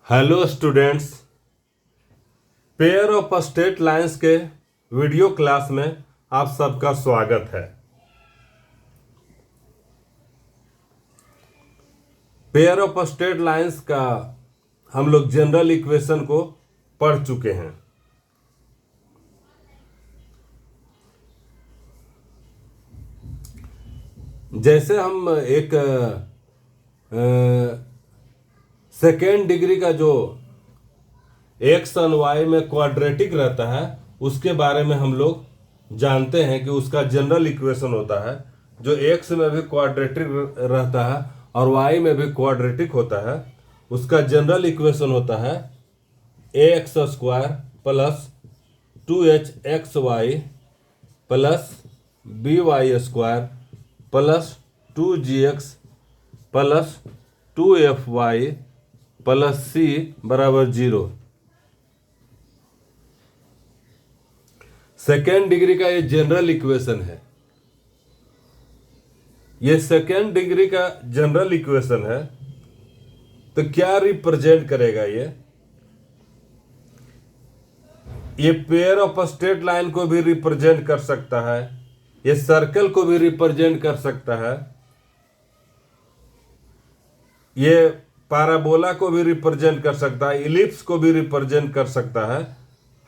Hello students, pair of straight lines के video class में आप सबका स्वागत है। पेयर ऑफ स्ट्रेट लाइंस का हम लोग जनरल इक्वेशन को पढ़ चुके हैं। जैसे हम एक सेकेंड डिग्री का जो एक्स और वाई में क्वाड्रेटिक रहता है उसके बारे में हम लोग जानते हैं कि उसका जनरल इक्वेशन होता है। जो एक्स में भी क्वाड्रेटिक रहता है और वाई में भी क्वाड्रेटिक होता है, उसका जनरल इक्वेशन होता है a x square plus 2hxy plus by square plus 2gx plus 2fy plus c बराबर 0। सेकेंड डिग्री का ये जनरल इक्वेशन है। ये सेकेंड डिग्री का जनरल इक्वेशन है, तो क्या रिप्रेजेंट करेगा ये पेयर ऑफ स्ट्रेट लाइन को भी रिप्रेजेंट कर सकता है, ये सर्कल को भी रिप्रेजेंट कर सकता है, ये पैराबोला को भी रिप्रेजेंट कर सकता है, इलिप्स को भी रिप्रेजेंट कर सकता है,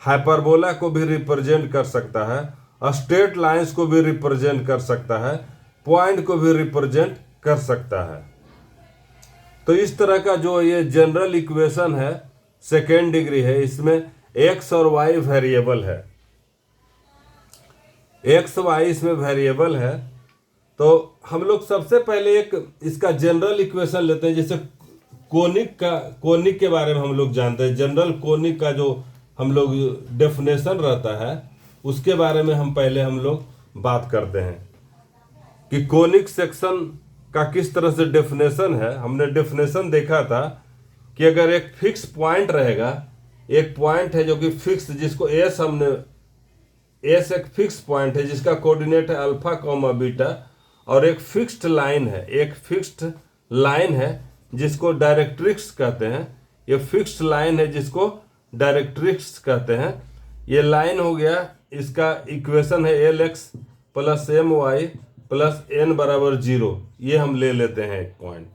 हाइपरबोला को भी रिप्रेजेंट कर सकता है, स्ट्रेट लाइंस को भी रिप्रेजेंट कर सकता है, पॉइंट को भी रिप्रेजेंट कर सकता है। तो इस तरह का जो ये जनरल इक्वेशन है सेकेंड डिग्री है, इसमें एक्स और वाई वेरिएबल है। एक्स वाई इसमें वेरिएबल है। तो हम लोग सबसे पहले एक इसका जनरल इक्वेशन लेते हैं। जैसे कोनिक के बारे में हम लोग जानते हैं। जनरल कोनिक का जो हम लोग डेफिनेशन रहता है उसके बारे में हम लोग बात करते हैं कि कोनिक सेक्शन का किस तरह से डेफिनेशन है। हमने डेफिनेशन देखा था कि अगर एक फिक्स पॉइंट रहेगा, एक पॉइंट है जो कि फिक्स, जिसको एस एक फिक्स पॉइंट है जिसका कोऑर्डिनेट है अल्फा कॉमा बीटा, और एक फिक्स्ड लाइन है, एक फिक्स्ड लाइन है जिसको डायरेक्ट्रिक्स कहते हैं। ये फिक्स्ड लाइन है जिसको डायरेक्ट्रिक्स कहते हैं। ये लाइन हो गया, इसका इक्वेशन है L X plus M Y plus N बराबर 0। ये हम ले लेते हैं एक पॉइंट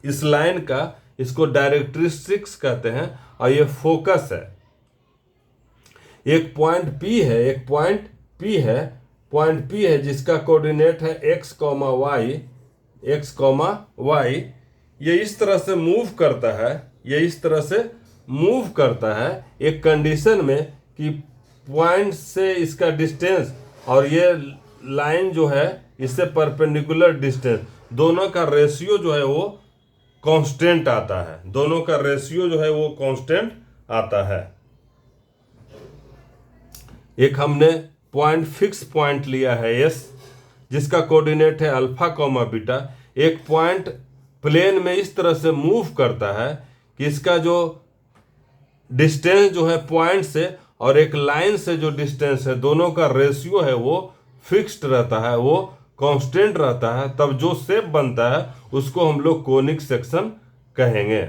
इस लाइन का, इसको डायरेक्ट्रिक्स कहते हैं और ये फोकस है। एक पॉइंट पी है, एक पॉइंट पी है जिसका कोऑर्डिनेट है एक्स कॉमा वाई। ये इस तरह से मूव करता है, एक कंडीशन में कि पॉइंट से इसका डिस्टेंस और ये लाइन जो है इससे परपेंडिकुलर डिस्टेंस, दोनों का रेशियो जो है वो कांस्टेंट आता है। एक हमने पॉइंट फिक्स पॉइंट लिया है एस, जिसका कोऑर्डिनेट है अल्फा कॉमा बीटा। एक पॉइंट प्लेन में इस तरह से मूव करता है कि इसका जो डिस्टेंस जो है पॉइंट से और एक लाइन से जो डिस्टेंस है, दोनों का रेशियो है वो फिक्स्ड रहता है, वो कांस्टेंट रहता है। तब जो शेप बनता है उसको हम लोग कोनिक सेक्शन कहेंगे।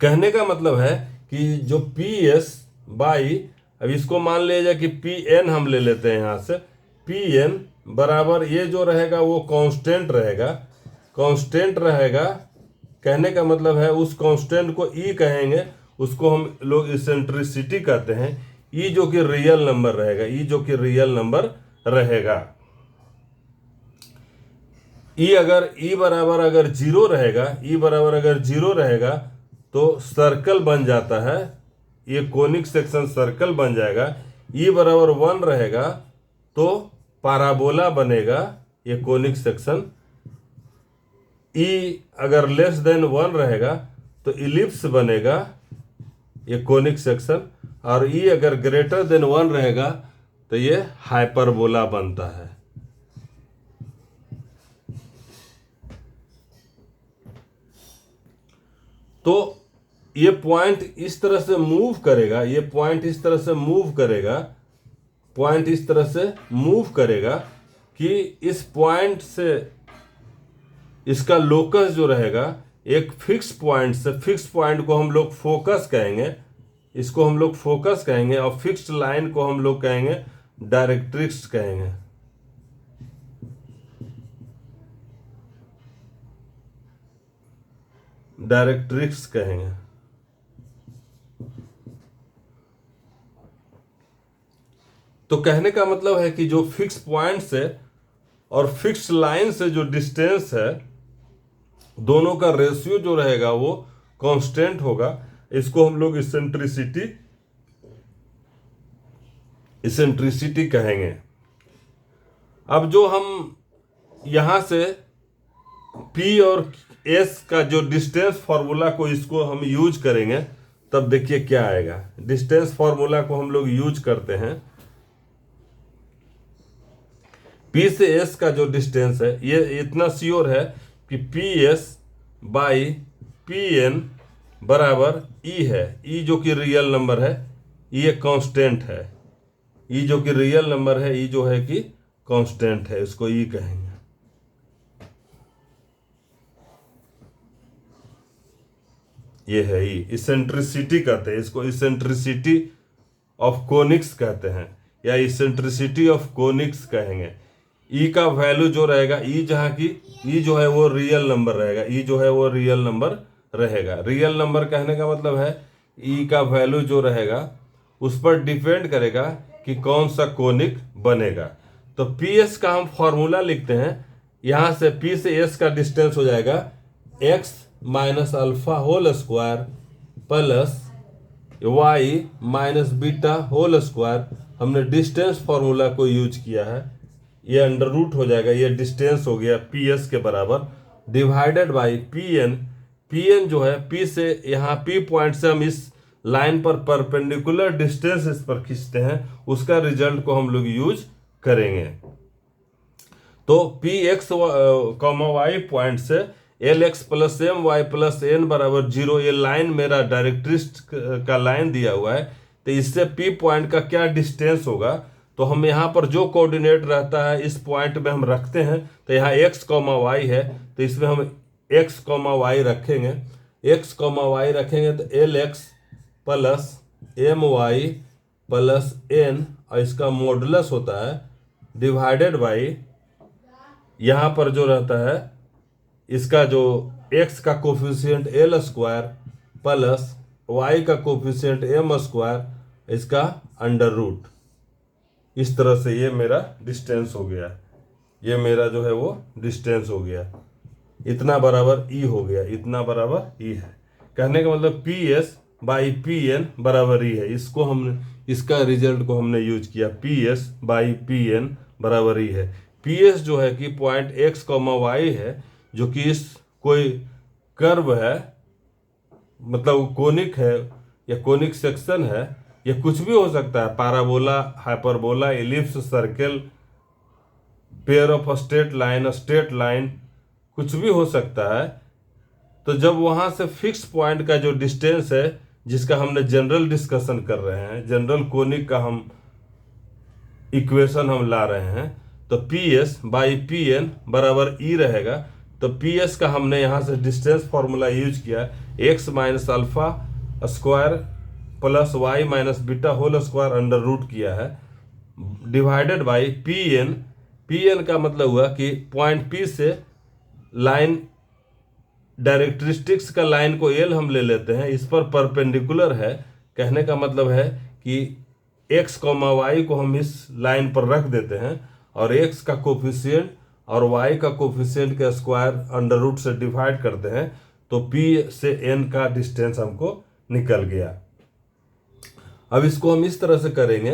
कहने का मतलब है कि जो पी एस बाई, अब इसको मान लीजिए कि पी एन हम ले लेते हैं यहाँ से, पी एन बराबर ये जो रहेगा वो कांस्टेंट रहेगा। कहने का मतलब है उस कांस्टेंट को ई कहेंगे, उसको हम लोग इसेंट्रिसिटी कहते हैं। ई जो कि रियल नंबर रहेगा, ई बराबर अगर जीरो रहेगा तो सर्कल बन जाता है, ये कोनिक सेक्शन सर्कल बन जाएगा। ई बराबर 1 रहेगा तो पैराबोला बनेगा ये कोनिक सेक्शन। ई अगर लेस देन 1 रहेगा तो इलिप्स बनेगा ये कोनिक सेक्शन, और ई अगर ग्रेटर देन 1 रहेगा तो ये हाइपरबोला बनता है। तो ये पॉइंट इस तरह से मूव करेगा कि इस पॉइंट से इसका लोकस जो रहेगा, एक फिक्स पॉइंट से, फिक्स पॉइंट को हम लोग फोकस कहेंगे, इसको हम लोग फोकस कहेंगे, और फिक्स्ड लाइन को हम लोग कहेंगे डायरेक्ट्रिक्स कहेंगे। डायरेक्ट्रिक्स कहेंगे। तो कहने का मतलब है कि जो फिक्स पॉइंट से और फिक्स लाइन से जो डिस्टेंस है, दोनों का रेशियो जो रहेगा वो कांस्टेंट होगा। इसको हम लोग इसेंट्रिसिटी कहेंगे। अब जो हम यहां से P और S का जो डिस्टेंस फॉर्मूला को इसको हम यूज करेंगे, तब देखिए क्या आएगा। डिस्टेंस फॉर्मूला को हम लोग यूज करते हैं। P से S का जो डिस्टेंस है, ये इतना श्योर है कि PS बाई PN बराबर E है। E जो कि रियल नंबर है, ये कांस्टेंट है। E जो कि रियल नंबर है, E जो है कि कांस्टेंट है, इसको E कहेंगे। ये है E, इसेंट्रिसिटी कहते हैं इसको, इसेंट्रिसिटी ऑफ कोनिक्स कहते हैं, या इसेंट्रिसिटी ऑफ कोनिक्स कहेंगे। E का वैल्यू जो रहेगा, E जहाँ की E जो है वो रियल नंबर रहेगा, E जो है वो रियल नंबर रहेगा। रियल नंबर कहने का मतलब है E का वैल्यू जो रहेगा उस पर डिपेंड करेगा कि कौन सा कोनिक बनेगा। तो PS का हम फॉर्मूला लिखते हैं। यहाँ से P से S का डिस्टेंस हो जाएगा x minus alpha whole square plus y minus beta whole square. हमने डिस्टेंस फॉर्मूला को यूज किया है, ये अंडर रूट हो जाएगा, ये डिस्टेंस हो गया PS के बराबर, डिवाइडेड बाई PN। PN जो है P से, यहाँ P पॉइंट से हम इस लाइन पर परपेंडिकुलर डिस्टेंस इस पर खींचते हैं, उसका रिजल्ट को हम लोग यूज करेंगे। तो Px, y पॉइंट से Lx plus My plus N बराबर 0, ये लाइन मेरा डायरेक्ट्रिक्स का लाइन दिया हुआ है। तो इससे P पॉइंट का क्या डिस्टेंस होगा, तो हम यहाँ पर जो कोऑर्डिनेट रहता है इस पॉइंट में हम रखते हैं। तो यहाँ x, y है, तो इसमें हम x, y रखेंगे। x, y रखेंगे तो Lx plus My plus N, और इसका मॉडुलस होता है डिवाइडेड बाई, यहाँ पर जो रहता है इसका जो x का coefficient L square plus y का कोफिशिएंट M स्क्वायर, इसका अंडर रूट। इस तरह से ये मेरा डिस्टेंस हो गया, ये मेरा जो है वो डिस्टेंस हो गया। इतना बराबर E हो गया, इतना बराबर E है। कहने का मतलब PS बाई PN बराबर E है। इसको हमने, इसका रिजल्ट को हमने यूज किया, PS बाई PN बराबर E है। PS जो है कि पॉइंट x, y है, जो कि इस कोई कर्व है, मतलब कोनिक है या कोनिक सेक्शन है, या कुछ भी हो सकता है, parabola, hyperbola, ellipse, circle, pair of straight line, कुछ भी हो सकता है। तो जब वहां से फिक्स पॉइंट का जो डिस्टेंस है, जिसका हमने जनरल डिस्कशन कर रहे हैं, जनरल कोनिक का हम इक्वेशन हम ला रहे हैं, तो PS बाई PN बराबर E रहेगा। तो PS का हमने यहाँ से डिस्टेंस फॉर्मूला यूज किया, x minus alpha square plus y minus beta whole square under root किया है, डिवाइडेड बाई PN। PN का मतलब हुआ कि पॉइंट P से लाइन, डायरेक्ट्रिस्टिक्स का लाइन को L हम ले लेते हैं, इस पर परपेंडिकुलर है। कहने का मतलब है कि x, y को हम इस लाइन पर रख देते हैं, और x का कोफिशिएंट और y का कोफिशिएंट का स्क्वायर अंडर रूट से डिवाइड करते हैं, तो P से N का डिस्टेंस हमको निकल गया। अब इसको हम इस तरह से करेंगे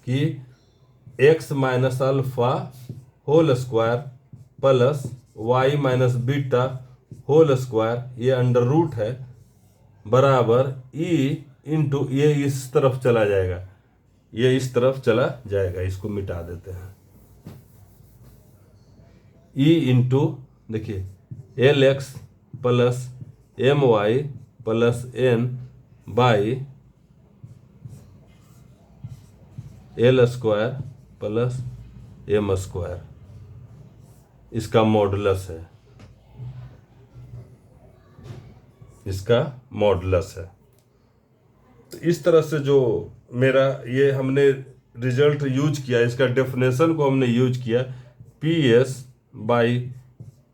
कि x minus alpha whole square plus y minus beta whole square, ये अंडर रूट है, बराबर E इंटू, ये इस तरफ चला जाएगा, ये इस तरफ चला जाएगा, इसको मिटा देते हैं। E इंटू, देखिए Lx plus My plus N by L square plus M square, इसका मॉडुलस है। इसका मॉडुलस है। तो इस तरह से जो मेरा ये हमने रिजल्ट यूज किया, इसका डेफिनेशन को हमने यूज किया, P S by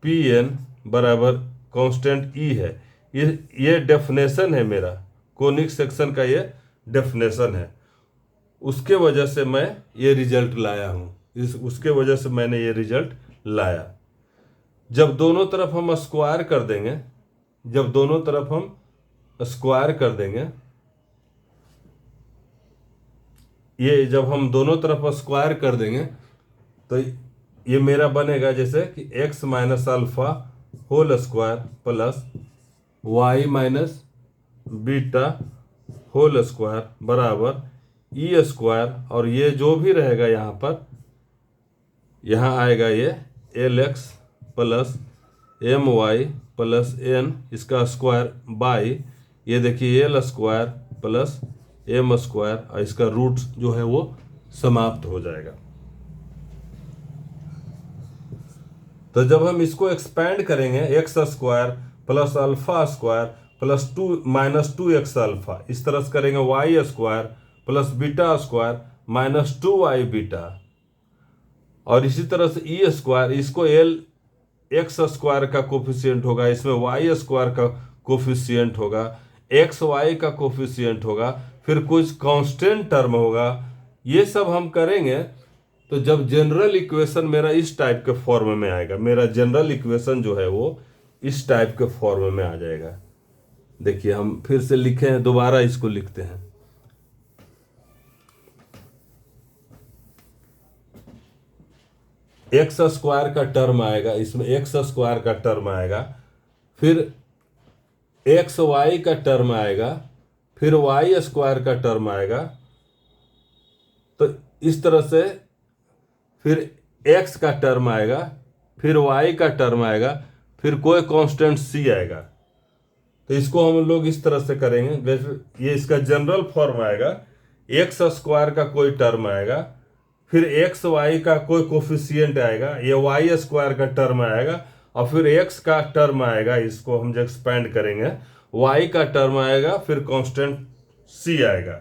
P N बराबर कांस्टेंट ई है। ये डेफिनेशन है मेरा, कोनिक सेक्शन का ये डेफिनेशन है। उसके वजह से मैं ये रिजल्ट लाया हूँ, उसके वजह से मैंने ये रिजल्ट लाया। जब दोनों तरफ हम स्क्वायर कर देंगे, जब दोनों तरफ हम स्क्वायर कर देंगे, ये जब हम दोनों तरफ स्क्वायर कर देंगे तो ये मेरा बनेगा जैसे कि x minus alpha whole square plus y minus beta whole square बराबर ई स्क्वायर, और ये जो भी रहेगा यहाँ पर, यहाँ आएगा ये L X plus M Y plus N इसका स्क्वायर बाई, ये देखिए L square plus M square, और इसका रूट जो है वो समाप्त हो जाएगा। तो जब हम इसको एक्सपैंड करेंगे, X square plus alpha square plus 2 minus 2x alpha, इस तरह से करेंगे Y square plus beta square minus 2y beta, और इसी तरह से ई स्क्वायर, इसको एल एक्स स्क्वायर का कोफिशिएंट होगा, इसमें वाई स्क्वायर का कोफिशिएंट होगा, एक्स वाई का कोफिशिएंट होगा, फिर कुछ कांस्टेंट टर्म होगा। ये सब हम करेंगे तो जब जनरल इक्वेशन मेरा इस टाइप के फॉर्म में आएगा, मेरा जनरल इक्वेशन जो है वो इस टाइप के फॉर्म में आ जाएगा। देखिए हम फिर से लिखे हैं, दोबारा इसको लिखते हैं। एक्स स्क्वायर का टर्म आएगा, इसमें एक्स स्क्वायर का टर्म आएगा, फिर एक्स वाई का टर्म आएगा, फिर वाई स्क्वायर का टर्म आएगा। तो इस तरह से फिर एक्स का टर्म आएगा, फिर वाई का टर्म आएगा, फिर कोई कांस्टेंट सी आएगा। तो इसको हम लोग इस तरह से करेंगे, ये इसका जनरल फॉर्म आएगा, एक्स स्क्वायर का कोई टर्म आएगा, फिर एक्स वाई का कोई कोफिशिएंट आएगा, ये वाई स्क्वायर का टर्म आएगा, और फिर एक्स का टर्म आएगा, इसको हम जब एक्सपेंड करेंगे वाई का टर्म आएगा, फिर कांस्टेंट सी आएगा।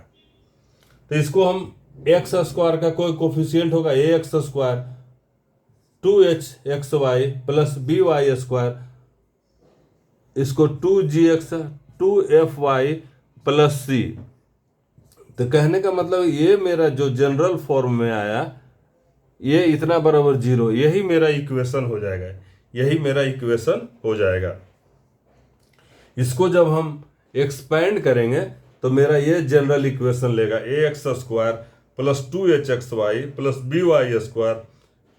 तो इसको हम एक्स स्क्वायर का कोई कोफिशिएंट होगा a x square 2h x y plus b y square, इसको 2gx 2fy प्लस सी। तो कहने का मतलब ये मेरा जो जनरल फॉर्म में आया, ये इतना बराबर 0, यही मेरा इक्वेशन हो जाएगा, यही मेरा इक्वेशन हो जाएगा। इसको जब हम एक्सपैंड करेंगे तो मेरा ये जनरल इक्वेशन लेगा a x square plus 2h x y plus b y square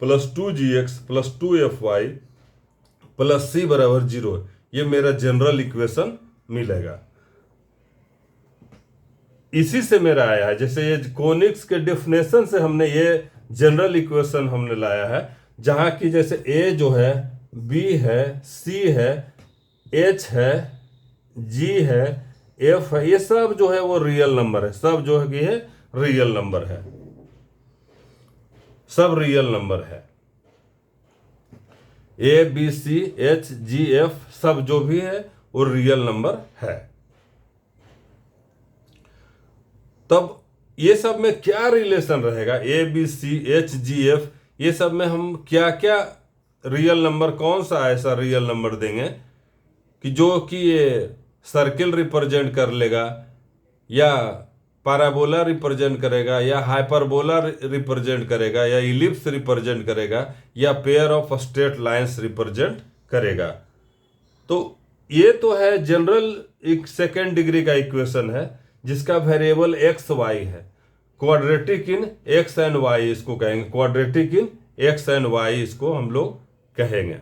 plus 2gx plus 2fy plus c बराबर 0। ये मेरा जनरल इक्वेशन मिलेगा। इसी से मेरा आया है, जैसे ये कोनिक्स के डेफिनेशन से हमने ये जनरल इक्वेशन हमने लाया है, जहां की जैसे ए जो है, बी है, सी है, एच है, जी है, एफ है, ये सब जो है वो रियल नंबर है, सब जो है कि है रियल नंबर है, सब रियल नंबर है। A B C H G F सब जो भी है वो रियल नंबर है। तब ये सब में क्या रिलेशन रहेगा, A B C H G F, ये सब में हम क्या क्या रियल नंबर, कौन सा ऐसा रियल नंबर देंगे कि जो कि ये सर्किल रिप्रेजेंट कर लेगा, या पैराबोला रिप्रेजेंट करेगा, या हाइपरबोला रिप्रेजेंट करेगा, या इलिप्स रिप्रेजेंट करेगा, या pair of straight lines represent करेगा। तो ये तो है जनरल एक सेकेंड डिग्री का इक्वेशन है, जिसका वेरिएबल एक्स वाई है। Quadratic in X and Y इसको कहेंगे, quadratic in X and Y इसको हम लोग कहेंगे।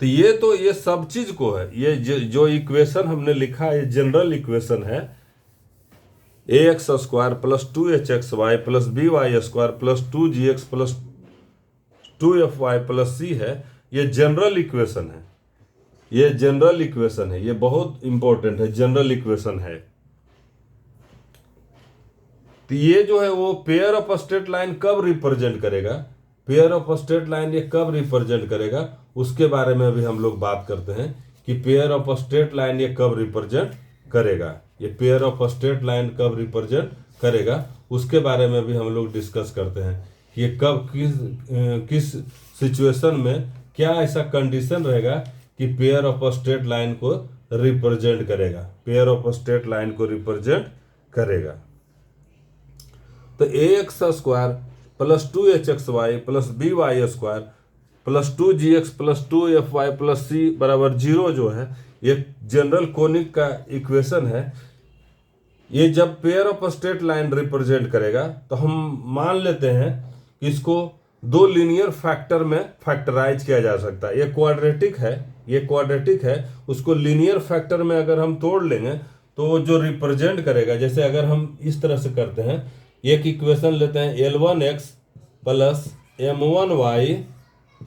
तो ये सब चीज को है, ये जो इक्वेशन हमने लिखा है जनरल इक्वेशन है, a x square plus 2h x y plus b y square plus 2gx plus 2fy plus c है। ये जनरल इक्वेशन है, ये जनरल इक्वेशन है, ये बहुत इंपॉर्टेंट है, जनरल इक्वेशन है। तो ये जो है वो पेयर ऑफ स्ट्रेट लाइन कब रिप्रेजेंट करेगा, पेयर ऑफ स्ट्रेट लाइन ये कब रिप्रेजेंट करेगा, उसके बारे में अभी हम लोग बात करते हैं कि पेयर ऑफ स्ट्रेट लाइन ये कब रिप्रेजेंट करेगा, ये पेयर ऑफ स्ट्रेट लाइन कब रिप्रेजेंट करेगा, उसके बारे में भी हम लोग डिस्कस करते हैं कि ये कब किस सिचुएशन में क्या ऐसा कंडीशन रहेगा कि पेयर ऑफ स्ट्रेट लाइन को रिप्रेजेंट करेगा, पेयर ऑफ स्ट्रेट लाइन को रिप्रेजेंट करेगा। तो ax square plus 2hxy plus by square plus 2gx plus 2fy plus c बराबर 0 जो है ये जनरल कोनिक का इक्वेशन है। ये जब pair of straight line represent करेगा तो हम मान लेते हैं कि इसको दो लीनियर फैक्टर में फैक्टराइज किया जा सकता है। ये क्वाड्रेटिक है, उसको लीनियर फैक्टर में अगर हम तोड़ लेंगे तो वो जो रिप्रेजेंट करेगा, जैसे अगर हम इस तरह से करते हैं, एक इक्वेशन लेते हैं L1x plus M1y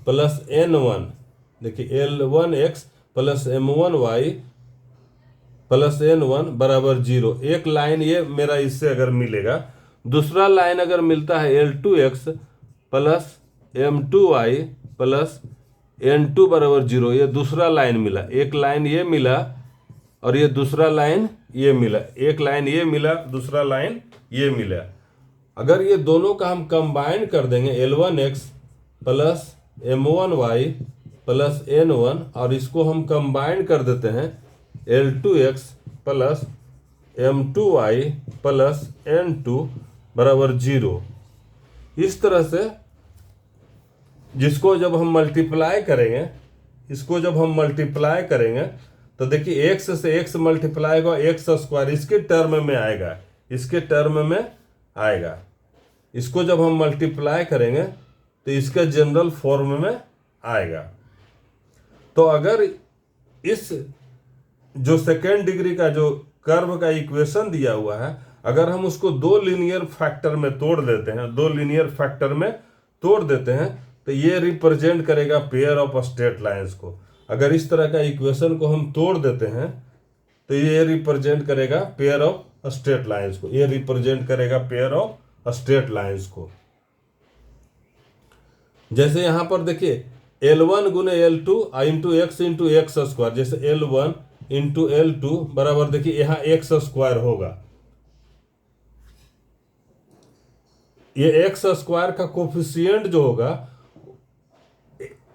plus N1, देखिए L1x plus M1y plus N1 बराबर 0। एक लाइन ये मेरा इससे अगर मिलेगा, दूसरा लाइन अगर मिलता है L2x plus M2y plus N2 बराबर 0, ये दूसरा लाइन मिला। एक लाइन ये मिला और ये दूसरा लाइन ये मिला, एक लाइन ये मिला, दूसरा लाइन ये मिला। अगर ये दोनों का हम कंबाइन कर देंगे L1x plus M1y plus N1 और इसको हम कंबाइन कर देते हैं L2x plus M2y plus N2 बराबर 0। इस तरह से जिसको जब हम मल्टीप्लाई करेंगे, इसको जब हम मल्टीप्लाई करेंगे तो देखिए x से x मल्टीप्लाई होगा x स्क्वायर इसके टर्म में आएगा, इसके टर्म में आएगा। इसको जब हम मल्टीप्लाई करेंगे तो इसका जनरल फॉर्म में आएगा। तो अगर इस जो सेकेंड डिग्री का जो कर्व का इक्वेशन दिया हुआ है, अगर हम उसको दो लीनियर फैक्टर में तोड़ देते हैं, दो लीनियर फैक्टर में तोड़ देते हैं तो ये रिप्रेजेंट करेगा पेयर ऑफ स्ट्रेट लाइंस को। अगर इस तरह का इक्वेशन को हम तोड़ देते हैं तो ये रिप्रेजेंट करेगा पेयर ऑफ स्ट्रेट लाइंस को, ये रिप्रेजेंट करेगा पेयर ऑफ स्ट्रेट लाइंस को। जैसे यहां पर देखिए L1 गुने L2 into x into x square, जैसे L1 इंटू L2 बराबर देखिए यहां एक्स स्क्वायर होगा। ये एक्स स्क्वायर का कोफिशिएंट जो होगा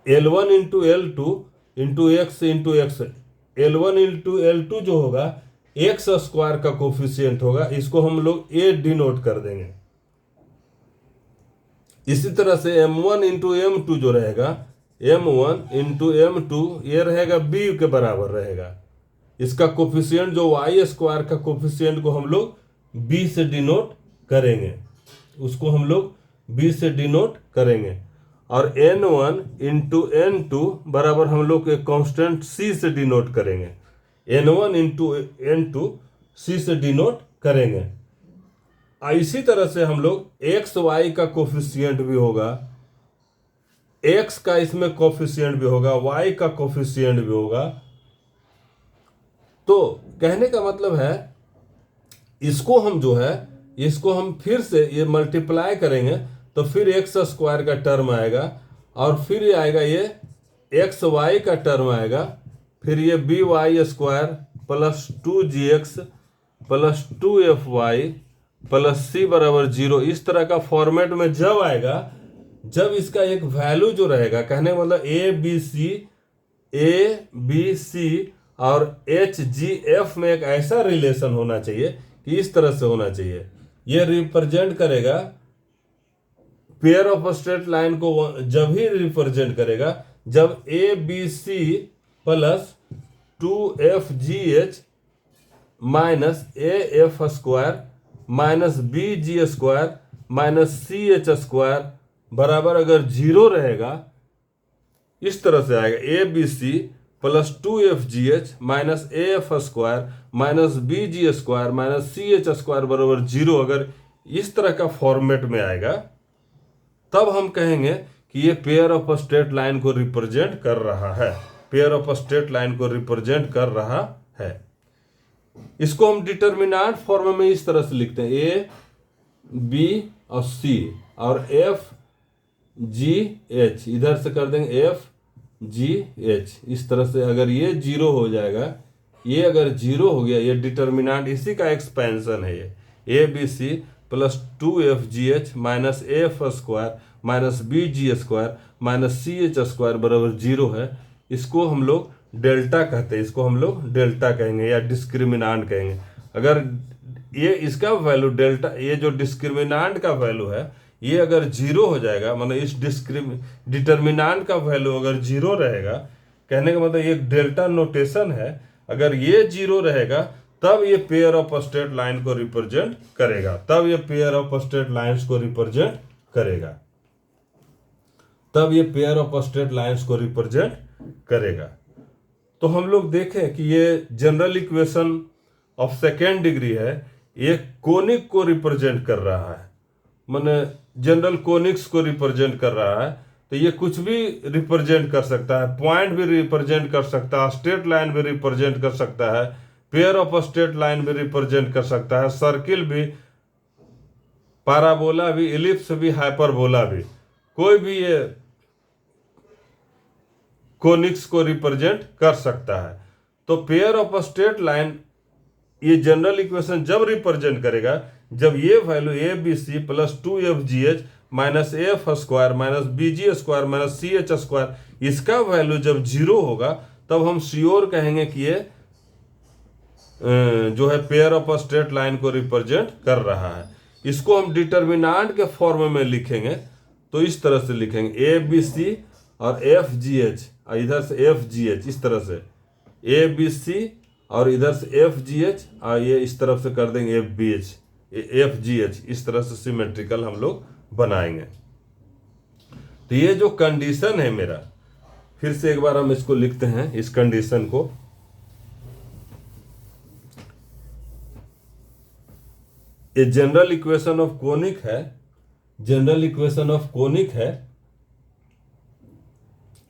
L1 into L2 into x into x, L1 into L2 जो होगा एक्स स्क्वायर का कोफिशिएंट होगा, इसको हम लोग a डिनोट कर देंगे। इसी तरह से M1 इंटू M2 जो रहेगा, M1 इंटू M2 ये रहेगा b के बराबर रहेगा। इसका कोफिशिएंट जो y स्क्वायर का कोफिशिएंट को हम लोग b से डिनोट करेंगे, उसको हम लोग b से डिनोट करेंगे। और N1 इंटू N2 बराबर हम लोग एक कांस्टेंट c से डिनोट करेंगे, N1 इंटू N2 c से डिनोट करेंगे। इसी तरह से हम लोग एक्स वाई का कोफिशिएंट भी होगा, एक्स का इसमें कोफिशिएंट भी होगा, वाई का कोफिशिएंट भी होगा। तो कहने का मतलब है इसको हम जो है, इसको हम फिर से ये मल्टीप्लाई करेंगे तो फिर एक्स स्क्वायर का टर्म आएगा और फिर ये आएगा ये एक्स वाई का टर्म आएगा, फिर ये b y square plus 2gx plus 2fy plus c बराबर 0। इस तरह का फॉर्मेट में जब आएगा, जब इसका एक वैल्यू जो रहेगा, कहने मतलब ए बी सी और HGF में एक ऐसा रिलेशन होना चाहिए कि इस तरह से होना चाहिए। ये रिप्रेजेंट करेगा पेयर ऑफ स्ट्रेट लाइन को, जब ही रिप्रेजेंट करेगा जब ABC plus 2FGH minus AF square minus BG square minus CH square बराबर अगर 0 रहेगा, इस तरह से आएगा ABC plus 2FGH minus AF square minus BG square minus CH square बराबर 0। अगर इस तरह का फॉर्मेट में आएगा तब हम कहेंगे कि ये पेयर ऑफ स्ट्रेट लाइन को रिप्रेजेंट कर रहा है, पेयर ऑफ स्ट्रेट लाइन को रिप्रेजेंट कर रहा है। इसको हम डिटर्मिनेंट फॉर्म में इस तरह से लिखते हैं, A B और C और F G H, इधर से कर देंगे F जी एच, इस तरह से अगर ये जीरो हो जाएगा, ये अगर जीरो हो गया, ये डिटर्मिनांट इसी का एक्सपेंशन है, ये A B C plus 2FGH minus F square minus B G square minus C H square बराबर जीरो है। इसको हम लोग डेल्टा कहते हैं, इसको हम लोग डेल्टा कहेंगे या डिस्क्रिमिनांट कहेंगे। अगर ये इसका वैल्यू डेल्टा, ये जो डिस्क्रिमिनांट का वैल्यू है, ये अगर जीरो हो जाएगा, मतलब इस डिटर्मिनांट का वैल्यू अगर जीरो रहेगा, कहने का मतलब ये डेल्टा नोटेशन है, अगर ये जीरो रहेगा तब ये पेयर ऑफ स्ट्रेट लाइन को रिप्रेजेंट करेगा, तब ये पेयर ऑफ स्ट्रेट लाइंस को रिप्रेजेंट करेगा, तब ये पेयर ऑफ स्ट्रेट लाइंस को रिप्रेजेंट करेगा। तो हम लोग देखें कि ये general equation of second degree है, ये कोनिक को रिप्रेजेंट कर रहा है, माने जनरल कोनिक्स को रिप्रेजेंट कर रहा है। तो ये कुछ भी रिप्रेजेंट कर सकता है, पॉइंट भी रिप्रेजेंट कर सकता है, स्ट्रेट लाइन भी रिप्रेजेंट कर सकता है, पेयर ऑफ स्ट्रेट लाइन भी रिप्रेजेंट कर सकता है, सर्किल भी, पैराबोला भी, इलिप्स भी, हाइपरबोला भी, कोई भी ये कोनिक्स को रिप्रेजेंट कर सकता है। तो पेयर ऑफ स्ट्रेट लाइन ये जनरल इक्वेशन जब रिप्रेजेंट करेगा जब ये value A B C plus 2FGH minus F square minus BG square minus CH square, इसका वैल्यू जब जीरो होगा तब हम श्योर कहेंगे कि ये जो है पेयर ऑफ स्ट्रेट लाइन को रिप्रेजेंट कर रहा है। इसको हम डिटर्मिनांट के फॉर्म में लिखेंगे, तो इस तरह से लिखेंगे ABC और FGH, इधर से FGH, इस तरह से ABC और इधर से FGH, और ये इस तरफ से कर देंगे FGH, इस तरह से सिमेट्रिकल हम लोग बनाएंगे। तो ये जो कंडीशन है मेरा, फिर से एक बार हम इसको लिखते हैं, इस कंडीशन को, ये जनरल इक्वेशन ऑफ कोनिक है, जनरल इक्वेशन ऑफ कोनिक है,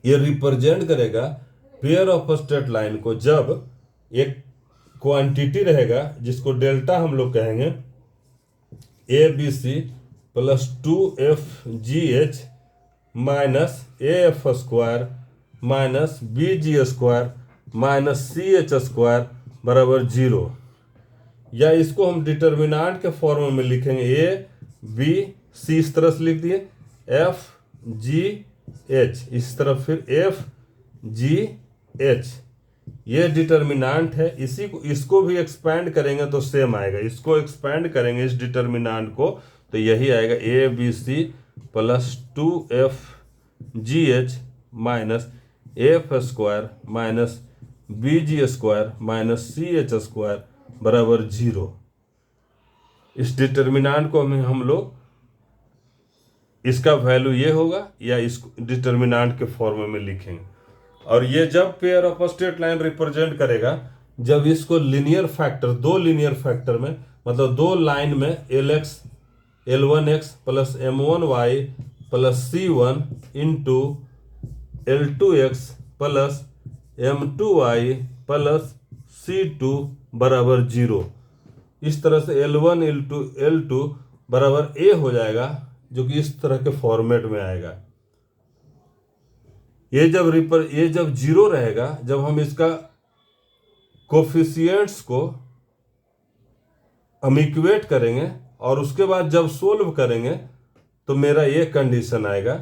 ये रिप्रेजेंट करेगा पेयर ऑफ स्ट्रेट लाइन को जब एक क्वांटिटी रहेगा जिसको डेल्टा हम लोग कहेंगे, ABC plus 2FGH minus AF square minus BG square minus CH square बराबर जीरो, या इसको हम डिटर्मिनांट के फॉर्म में लिखेंगे ABC, इस तरह से लिख दिए, FGH, इस तरफ फिर FGH, ये डिटर्मिनांट है। इसी को, इसको भी एक्सपैंड करेंगे तो सेम आएगा, इसको एक्सपैंड करेंगे इस डिटर्मिनांट को तो यही आएगा ABC plus 2FGH minus F square minus BG square minus CH square बराबर जीरो। इस डिटर्मिनांट को हम लोग, इसका वैल्यू ये होगा, या इस डिटर्मिनांट के फॉर्म में लिखेंगे। और ये जब pair of straight line represent करेगा जब इसको लीनियर फैक्टर, दो लीनियर फैक्टर में, मतलब दो लाइन में LX L1X plus M1Y plus C1 into L2X plus M2Y plus C2 बराबर जीरो, इस तरह से L1 L2 बराबर A हो जाएगा, जो कि इस तरह के फॉर्मेट में आएगा। ये जब जीरो रहेगा, जब हम इसका कोफिशिएंट्स को हम इक्वेट करेंगे और उसके बाद जब सोल्व करेंगे तो मेरा ये कंडीशन आएगा,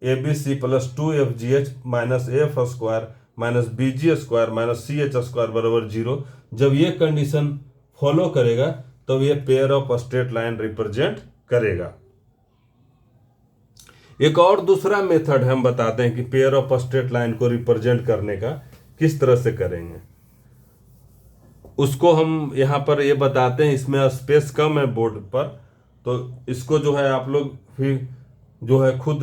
ABC plus 2FGH minus F square minus BG square minus CH square बराबर जीरो। जब ये कंडीशन फॉलो करेगा तब ये pair of straight line represent करेगा। एक और दूसरा मेथड हम बताते हैं कि पेयर ऑफ स्ट्रेट लाइन को रिप्रेजेंट करने का किस तरह से करेंगे, उसको हम यहाँ पर ये बताते हैं। इसमें स्पेस कम है बोर्ड पर, तो इसको जो है आप लोग फिर जो है खुद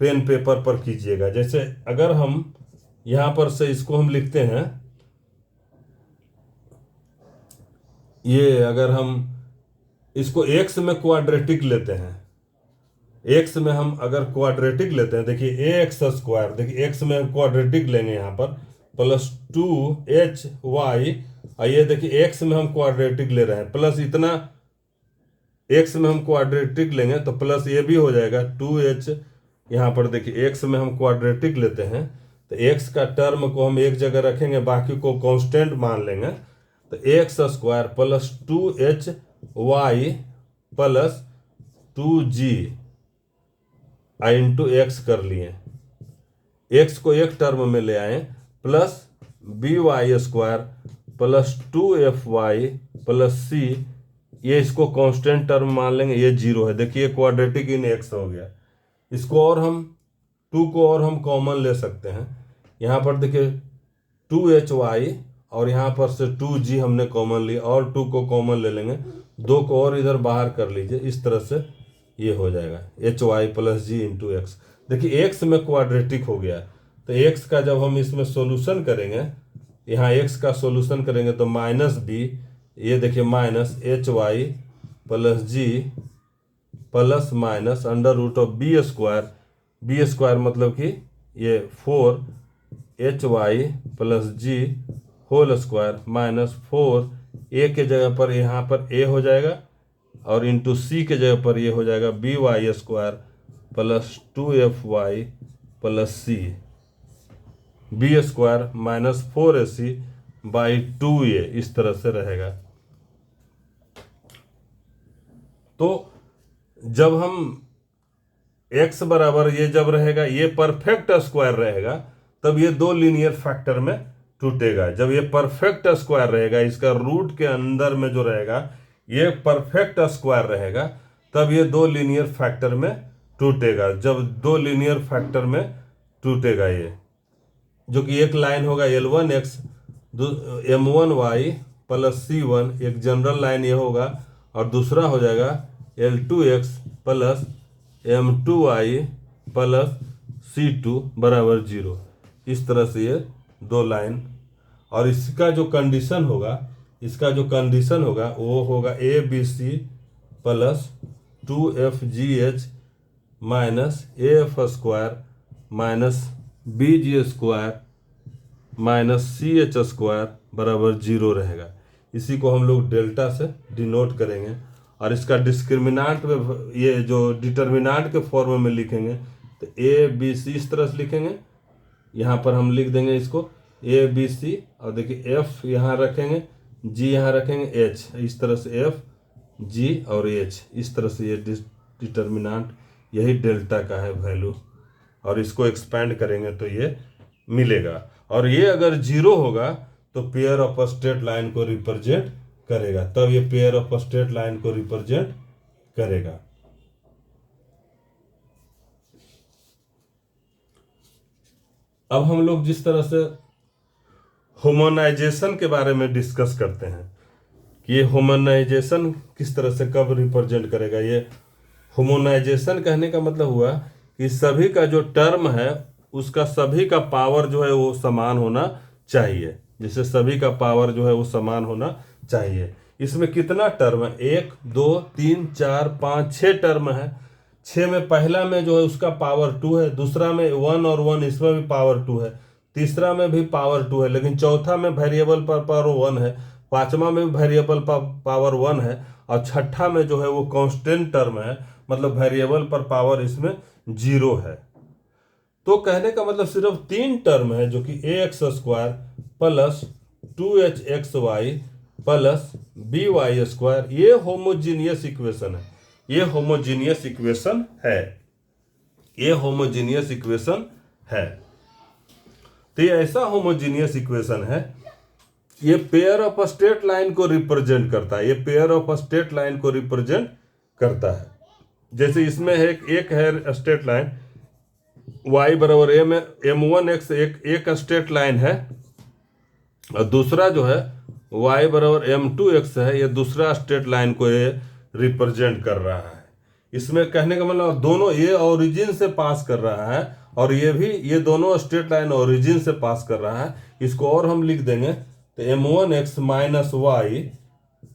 पेन पेपर पर कीजिएगा। जैसे अगर हम यहाँ पर से इसको हम लिखते हैं, ये अगर हम इसको x में क्वाड्रेटिक लेते हैं, x में हम अगर क्वाड्रेटिक लेते हैं, देखिए ax स्क्वायर, देखिए x में हम क्वाड्रेटिक लेंगे यहाँ पर प्लस 2hy, ये देखिए x में हम क्वाड्रेटिक ले रहे हैं प्लस इतना, x में हम क्वाड्रेटिक लेंगे तो प्लस ये भी हो जाएगा 2h। यहाँ पर देखिए x में हम क्वाड्रेटिक लेते हैं तो एक्स का टर्म को हम एक जगह रखेंगे, बाकी को कांस्टेंट मान लेंगे। तो x square plus 2hy plus 2g into x कर लिए, एक्स को एक टर्म में ले आए, plus by square plus 2fy plus c, ये इसको कांस्टेंट टर्म मान लेंगे, ये जीरो है। देखिए क्वाड्रेटिक इन एक्स हो गया। इसको और हम 2 को और हम कॉमन ले सकते हैं। यहाँ पर देखिए 2hy और यहाँ पर से 2g हमने कॉमन लिया, और 2 को कॉमन ले लेंगे, 2 को और इधर बाहर कर लीजिए, इस तरह से ये हो जाएगा hy प्लस जी इंटू एक्स। देखिए एक्स में क्वाड्रेटिक हो गया, तो एक्स का जब हम इसमें सॉल्यूशन करेंगे, यहाँ एक्स का सॉल्यूशन करेंगे तो माइनस बी, ये देखिए minus hy plus G plus minus under root of B square मतलब कि ये 4hy plus G whole square minus 4, A के जगह पर यहाँ पर ए हो जाएगा, और इंटू सी के जगह पर ये हो जाएगा by square plus 2fy plus C, B square minus 4ac by 2a, इस तरह से रहेगा। तो जब हम x बराबर ये जब रहेगा, ये परफेक्ट स्क्वायर रहेगा, तब ये दो लीनियर फैक्टर में टूटेगा। जब ये परफेक्ट स्क्वायर रहेगा, इसका रूट के अंदर में जो रहेगा ये परफेक्ट स्क्वायर रहेगा, तब ये दो लीनियर फैक्टर में टूटेगा। जब दो लीनियर फैक्टर में टूटेगा, ये जो कि एक लाइन होगा L1x m1y प्लस c1, एक जनरल लाइन ये होगा, और दूसरा हो जाएगा L2x plus m2y plus c2 बराबर 0। इस तरह से ये दो लाइन, और इसका जो कंडीशन होगा वो होगा ABC plus 2fgh minus af square minus bg square minus ch square बराबर 0 रहेगा। इसी को हम लोग डेल्टा से डिनोट करेंगे, और इसका डिस्क्रिमिनांट में, ये जो डिटर्मिनांट के फॉर्म में लिखेंगे तो ABC इस तरह से लिखेंगे, यहाँ पर हम लिख देंगे इसको ABC, और देखिए F यहाँ रखेंगे, G यहाँ रखेंगे, H, इस तरह से F G और H, इस तरह से ये डिटर्मिनांट, यही डेल्टा का है वैल्यू, और इसको एक्सपेंड करेंगे तो ये मिलेगा। और ये अगर 0 होगा तो पेयर ऑफ स्ट्रेट लाइन को रिप्रेजेंट करेगा, तब ये पेयर ऑफ स्ट्रेट लाइन को रिप्रेजेंट करेगा। अब हम लोग जिस तरह से होमोनाइजेशन के बारे में डिस्कस करते हैं कि ये होमोनाइजेशन किस तरह से कब रिप्रेजेंट करेगा। ये होमोनाइजेशन कहने का मतलब हुआ कि सभी का जो टर्म है उसका सभी का पावर जो है वो समान होना चाहिए, जैसे सभी का पावर जो है वो समान होना चाहिए। इसमें कितना टर्म है, 1 2 3 4 5 6 टर्म है। 6 में पहला में जो है उसका पावर 2 है, दूसरा में 1 और 1 इसमें भी पावर 2 है, तीसरा में भी पावर 2 है, लेकिन चौथा में वेरिएबल पर पावर 1 है, पांचवा में भी वेरिएबल पर पावर 1 है, और छठा में जो है वो कांस्टेंट टर्म है, मतलब वेरिएबल पर पावर इसमें 0 है। तो कहने का मतलब सिर्फ 3 टर्म है, जो कि ax square plus 2hxy plus by square, ये होमोजीनियस इक्वेशन है, ये होमोजीनियस इक्वेशन है, ये होमोजीनियस इक्वेशन है। तो ये ऐसा होमोजीनियस इक्वेशन है, ये पेयर ऑफ स्ट्रेट लाइन को रिप्रेजेंट करता है, ये पेयर ऑफ स्ट्रेट लाइन को रिप्रेजेंट करता है। जैसे इसमें है एक है स्ट्रेट लाइन y बराबर m1x, एक स्ट्रेट लाइन है, और दूसरा जो है y बराबर m2x है, ये दूसरा स्ट्रेट लाइन को ये रिप्रेजेंट कर रहा है। इसमें कहने का मतलब दोनों, ये ओरिजिन से पास कर रहा है, और ये भी, ये दोनों स्ट्रेट लाइन ओरिजिन से पास कर रहा है। इसको और हम लिख देंगे तो m1x माइनस y,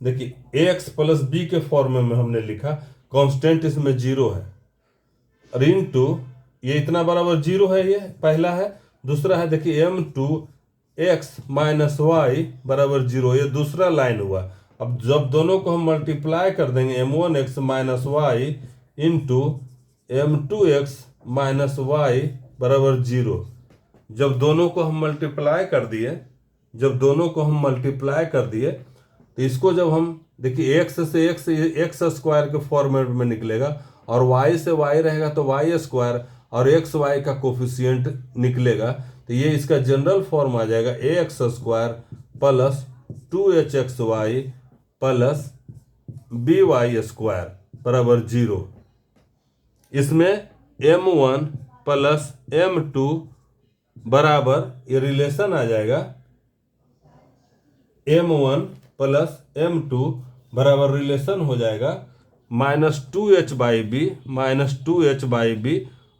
देखिए ax प्लस b के फॉर्म में हमने लिखा, कांस्टेंट इसमें 0 है, और इनटू ये इतना बराबर 0 है, ये पहला है। दूसरा है देखिए m2x माइनस y बराबर 0, ये दूसरा लाइन हुआ। अब जब दोनों को हम मल्टीप्लाई कर देंगे, m1x minus y into m2x minus y बराबर 0, जब दोनों को हम मल्टीप्लाई कर दिए, तो इसको जब हम देखिए एक्स से एक्स स्क्वायर के फॉर्मेट में निकलेगा, और वाई से वाई रहेगा तो वाई स्क्वायर, और एक्स वाई का कोफिशिएंट निकलेगा। तो ये इसका जनरल फॉर्म आ जाएगा a x square plus 2hxy plus b y square बराबर 0। इसमें m1 प्लस m2 बराबर, ये रिलेशन आ जाएगा m1 प्लस m2 बराबर रिलेशन हो जाएगा -2h/b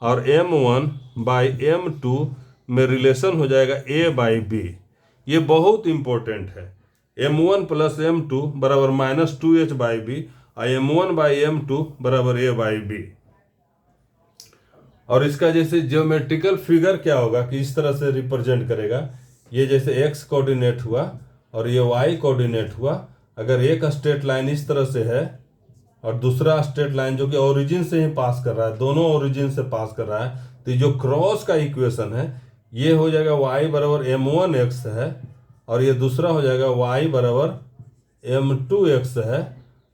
और m1 बाई m2 में रिलेशन हो जाएगा a/b। ये बहुत इंपॉर्टेंट है। m1 प्लस m2 बराबर -2h/b और m1 बाई m2 बराबर a/b। और इसका जैसे ज्योमेट्रिकल फिगर क्या होगा कि इस तरह से रिप्रेजेंट करेगा। ये जैसे x कोऑर्डिनेट हुआ और ये y कोऑर्डिनेट हुआ। अगर एक स्ट्रेट लाइन इस तरह से है और दूसरा स्ट्रेट लाइन जो कि ओरिजिन से ही पास कर रहा है, दोनों ओरिजिन से पास कर रहा है, तो जो क्रॉस का इक्वेशन है ये हो जाएगा y बराबर m1x है, और ये दूसरा हो जाएगा y बराबर m2x है।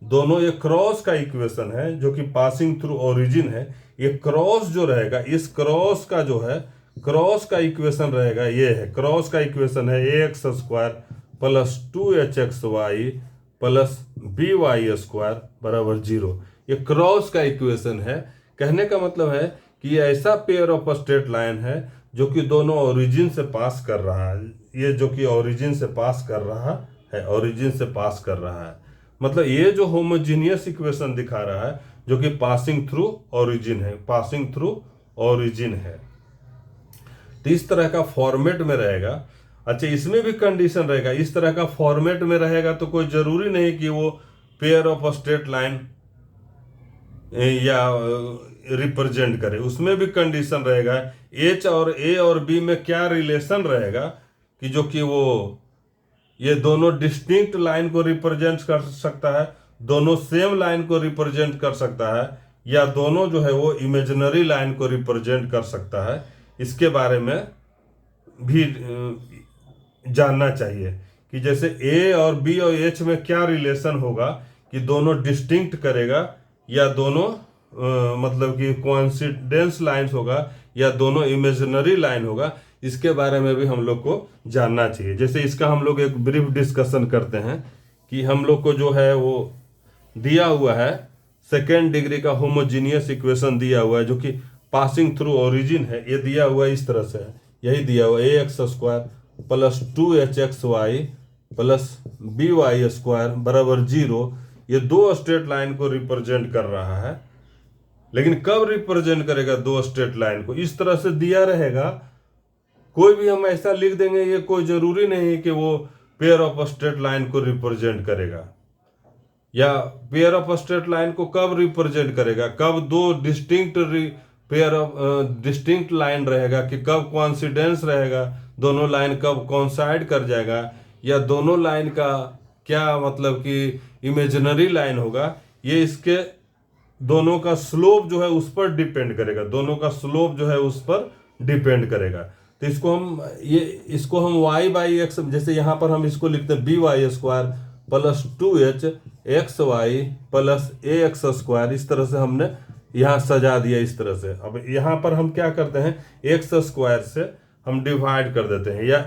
दोनों ये क्रॉस का इक्वेशन है जो कि पासिंग थ्रू ओरिजिन है। ये क्रॉस जो रहेगा, इस क्रॉस का जो है क्रॉस का इक्वेशन रहेगा, ये है क्रॉस का इक्वेशन है ax square plus 2hxy plus by square बराबर 0। ये क्रॉस का इक्वेशन है। कहने का मतलब है कि ऐसा पेयर ऑफ स्ट्रेट लाइन है जो कि दोनों ओरिजिन से पास कर रहा है। ये जो कि ओरिजिन से पास कर रहा है, मतलब ये जो होमोजीनियस इक्वेशन दिखा रहा है जो कि पासिंग थ्रू ओरिजिन है। तो इस तरह का फॉर्मेट में रहेगा। अच्छा, इसमें भी कंडीशन रहेगा, इस तरह का फॉर्मेट में रहेगा तो कोई जरूरी नहीं कि वो पेयर ऑफ स्ट्रेट लाइन या रिप्रेजेंट करे। उसमें भी कंडीशन रहेगा एच और ए और बी में क्या रिलेशन रहेगा कि जो कि वो ये दोनों डिस्टिंक्ट लाइन को रिप्रेजेंट कर सकता है, दोनों सेम लाइन को रिप्रेजेंट कर सकता है, या दोनों जो है वो इमेजिनरी लाइन को रिप्रेजेंट कर सकता है। इसके बारे में भी जानना चाहिए कि जैसे ए और बी और एच में क्या रिलेशन होगा कि दोनों डिस्टिंक्ट करेगा या दोनों मतलब कि कोइंसिडेंस लाइंस होगा या दोनों इमेजिनरी लाइन होगा। इसके बारे में भी हम लोग को जानना चाहिए। जैसे इसका हम लोग एक ब्रीफ डिस्कशन करते हैं कि हम लोग को जो है वो दिया हुआ है सेकेंड डिग्री का होमोजीनियस इक्वेशन दिया हुआ है जो कि पासिंग थ्रू ओरिजिन है। ये दिया हुआ है इस तरह से है, यही दिया हुआ है ax square plus 2hxy plus by square बराबर 0। ये दो स्ट्रेट लाइन को रिप्रेजेंट कर रहा है। लेकिन कब रिप्रेजेंट करेगा दो स्ट्रेट लाइन को? इस तरह से दिया रहेगा, कोई भी हम ऐसा लिख देंगे, ये कोई जरूरी नहीं कि वो पेयर ऑफ स्ट्रेट लाइन को रिप्रेजेंट करेगा। या पेयर ऑफ स्ट्रेट लाइन को कब रिप्रेजेंट करेगा, कब दो डिस्टिंक्ट लाइन रहेगा कि कब कोइंसिडेंस रहेगा, दोनों लाइन कब कोइंसाइड कर जाएगा, या दोनों लाइन का क्या मतलब कि इमेजिनरी लाइन होगा। ये इसके दोनों का स्लोप जो है उस पर डिपेंड करेगा। तो इसको हम y बाई एक्स, जैसे यहाँ पर हम इसको लिखते हैं by square plus 2hxy plus ax square. इस तरह से हमने यहाँ सजा दिया इस तरह से। अब यहाँ पर हम क्या करते हैं, एक्स स्क्वायर से हम डिवाइड कर देते हैं या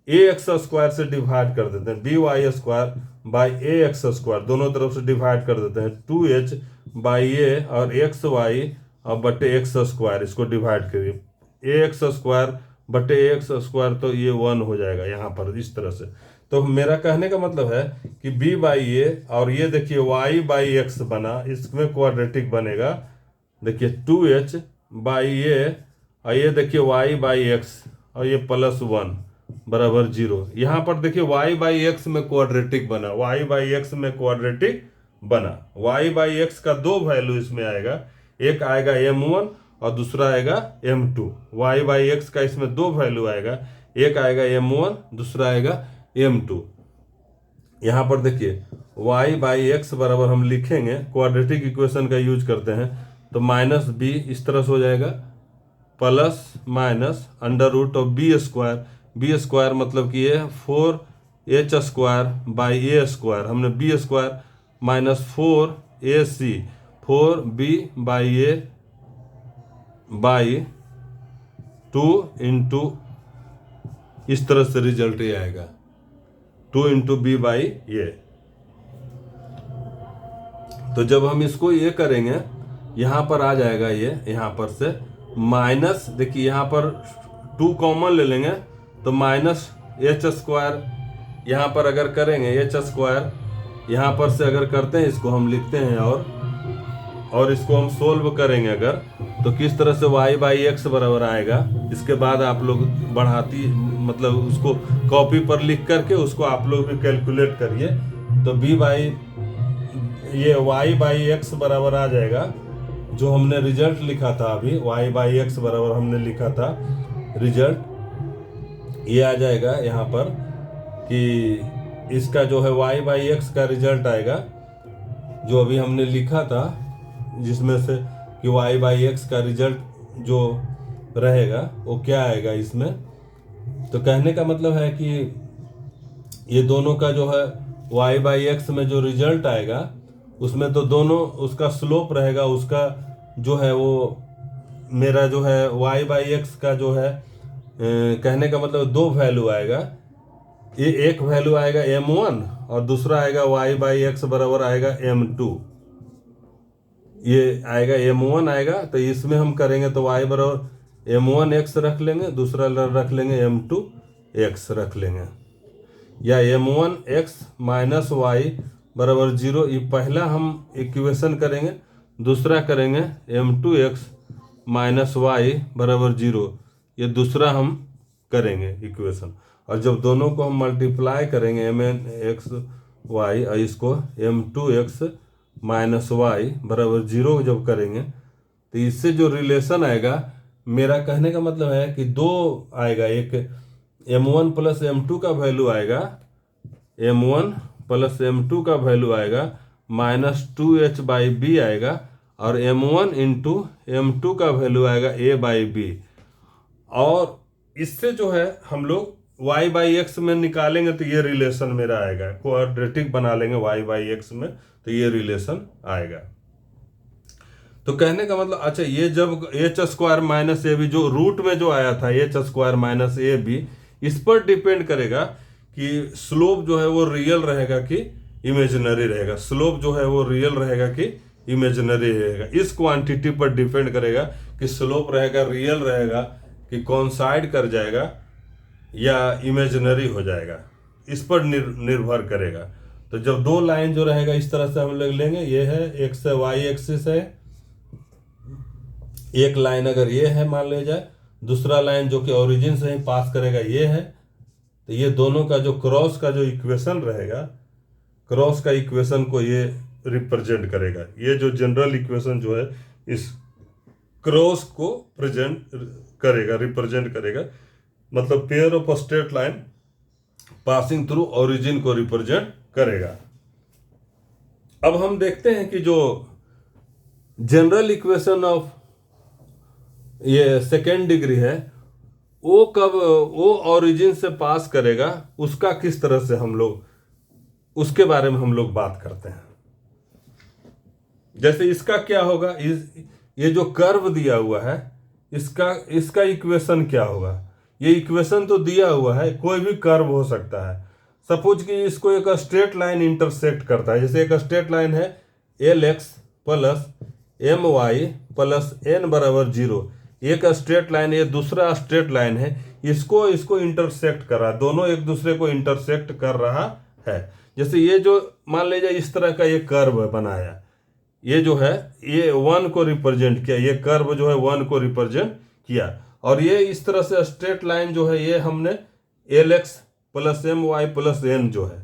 ax स्क्वायर से डिवाइड कर देते हैं, by square by ax square दोनों तरफ से डिवाइड कर देते हैं। 2h बाई a और xy और बटे x स्क्वायर, इसको डिवाइड करिए ax स्क्वायर बटे ax स्क्वायर, तो ये 1 हो जाएगा यहाँ पर इस तरह से। तो मेरा कहने का मतलब है कि b बाई ए और ये देखिए y बाई एक्स बना, इसमें क्वाड्रेटिक बनेगा। देखिए 2h बाई ए और ये देखिए y बाई एक्स और ये प्लस 1 बराबर 0। यहाँ पर देखिए y बाई एक्स में क्वाड्रेटिक बना, y बाई एक्स का दो वैल्यू इसमें आएगा, एक आएगा m1 और दूसरा आएगा m2। y बाई एक्स का इसमें दो वैल्यू आएगा, एक आएगा m1 दूसरा आएगा m2। यहाँ पर देखिए y बाई एक्स बराबर हम लिखेंगे, क्वाड्रेटिक इक्वेशन का यूज करते हैं तो -b इस तरह से हो जाएगा plus minus under root of B square. B square मतलब कि ये 4h² बाई ए स्क्वायर, हमने B square minus 4ac 4b by A by 2 into, इस तरह से रिजल्ट ये आएगा 2 इंटू बी बाई ए। तो जब हम इसको ये करेंगे यहाँ पर आ जाएगा ये, यहाँ पर से माइनस, देखिए यहाँ पर 2 कॉमन ले लेंगे तो माइनस h², यहाँ पर अगर करेंगे h², यहाँ पर से अगर करते हैं इसको हम लिखते हैं और इसको हम सोल्व करेंगे अगर, तो किस तरह से y बाई एक्स बराबर आएगा। इसके बाद आप लोग बढ़ाती, मतलब उसको कॉपी पर लिख करके उसको आप लोग भी कैलकुलेट करिए, तो b बाई ये y बाई एक्स बराबर आ जाएगा, जो हमने रिजल्ट लिखा था अभी y बाई एक्स बराबर हमने लिखा था रिजल्ट, ये आ जाएगा यहाँ पर कि इसका जो है y बाई एक्स का रिजल्ट आएगा, जो अभी हमने लिखा था, जिसमें से कि y बाई एक्स का रिजल्ट जो रहेगा वो क्या आएगा इसमें। तो कहने का मतलब है कि ये दोनों का जो है y बाई एक्स में जो रिजल्ट आएगा उसमें तो दोनों उसका स्लोप रहेगा, उसका जो है वो मेरा जो है y बाई एक्स का जो है कहने का मतलब 2 वैल्यू आएगा। ये एक वैल्यू आएगा m1 और दूसरा आएगा y बाई एक्स बराबर आएगा m2, ये आएगा m1 आएगा। तो इसमें हम करेंगे तो y बराबर m1x रख लेंगे, दूसरा रख लेंगे m2x रख लेंगे, या m1x माइनस y बराबर 0, ये पहला हम इक्वेशन करेंगे, दूसरा करेंगे m2x माइनस y बराबर 0, ये दूसरा हम करेंगे इक्वेशन। और जब दोनों को हम मल्टीप्लाई करेंगे mx y और इसको m2x माइनस y बराबर 0 जब करेंगे, तो इससे जो रिलेशन आएगा, मेरा कहने का मतलब है कि 2 आएगा, एक m1 प्लस m2 का वैल्यू आएगा, m1 प्लस m2 का वैल्यू आएगा माइनस 2h बाई बी आएगा, और m1 इंटू m2 का वैल्यू आएगा a बाई बी। और इससे जो है हम लोग y बाई एक्स में निकालेंगे तो ये रिलेशन मेरा आएगा, क्वाड्रेटिक बना लेंगे y बाई एक्स में, तो ये रिलेशन आएगा। तो कहने का मतलब, अच्छा ये जब h² माइनस ए बी जो रूट में जो आया था h² माइनस ए बी, इस पर डिपेंड करेगा कि स्लोप जो है वो रियल रहेगा कि इमेजिनरी रहेगा, स्लोप जो है वो रियल रहेगा कि इमेजिनरी रहेगा। इस क्वांटिटी पर डिपेंड करेगा कि स्लोप रहेगा रियल रहेगा कि कॉन्साइड कर जाएगा या इमेजिनरी हो जाएगा, इस पर निर्भर करेगा। तो जब 2 लाइन जो रहेगा इस तरह से हम लोग लेंगे, ये है x y एक्सिस है, एक लाइन अगर ये है मान लिया जाए, दूसरा लाइन जो कि ओरिजिन से ही पास करेगा ये है, तो ये दोनों का जो क्रॉस का जो इक्वेशन रहेगा, क्रॉस का इक्वेशन को ये रिप्रेजेंट करेगा। ये जो जनरल इक्वेशन जो है इस क्रॉस को प्रेजेंट करेगा, रिप्रेजेंट करेगा, मतलब pair of straight line passing through origin को रिप्रेजेंट करेगा। अब हम देखते हैं कि जो जनरल इक्वेशन ऑफ ये सेकेंड डिग्री है वो कब वो ओरिजिन से पास करेगा, उसका किस तरह से हम लोग उसके बारे में हम लोग बात करते हैं। जैसे इसका क्या होगा, ये जो कर्व दिया हुआ है इसका इक्वेशन क्या होगा। ये इक्वेशन तो दिया हुआ है, कोई भी कर्व हो सकता है। सपोज कि इसको एक स्ट्रेट लाइन इंटरसेक्ट करता है, जैसे एक स्ट्रेट लाइन है lx plus my plus n बराबर 0, एक स्ट्रेट लाइन, ये दूसरा स्ट्रेट लाइन है, इसको इंटरसेक्ट कर रहा है, दोनों एक दूसरे को इंटरसेक्ट कर रहा है। जैसे ये जो मान लीजिए इस तरह का ये कर्व बनाया, ये जो है ये 1 को रिप्रेजेंट किया, ये कर्व जो है 1 को रिप्रेजेंट किया, और ये इस तरह से स्ट्रेट लाइन जो है ये हमने lx plus my plus n जो है,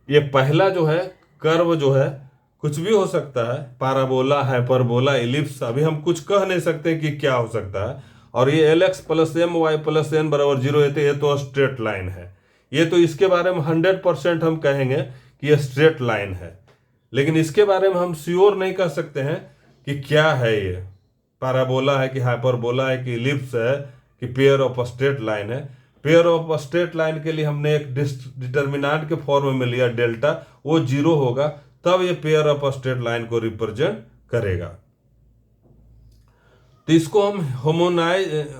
ये पहला जो है कर्व जो है कुछ भी हो सकता है, पैराबोला, हाइपरबोला, इलिप्स, अभी हम कुछ कह नहीं सकते कि क्या हो सकता है। और ये lx plus my plus n बराबर 0 है, तो ये तो स्ट्रेट लाइन है, ये तो इसके बारे में 100% हम कहेंगे कि ये स्ट्रेट लाइन है। लेकिन इसके बारे में हम श्योर नहीं कह सकते हैं कि क्या है ये, पैराबोला है कि हाइपरबोला है कि इलिप्स है कि पेयर ऑफ स्ट्रेट लाइन है। पेयर ऑफ स्ट्रेट लाइन के लिए हमने एक डिटर्मिनेंट के फॉर्म में लिया डेल्टा, वो 0 होगा तब ये पेयर ऑफ स्ट्रेट लाइन को रिप्रेजेंट करेगा। तो इसको हम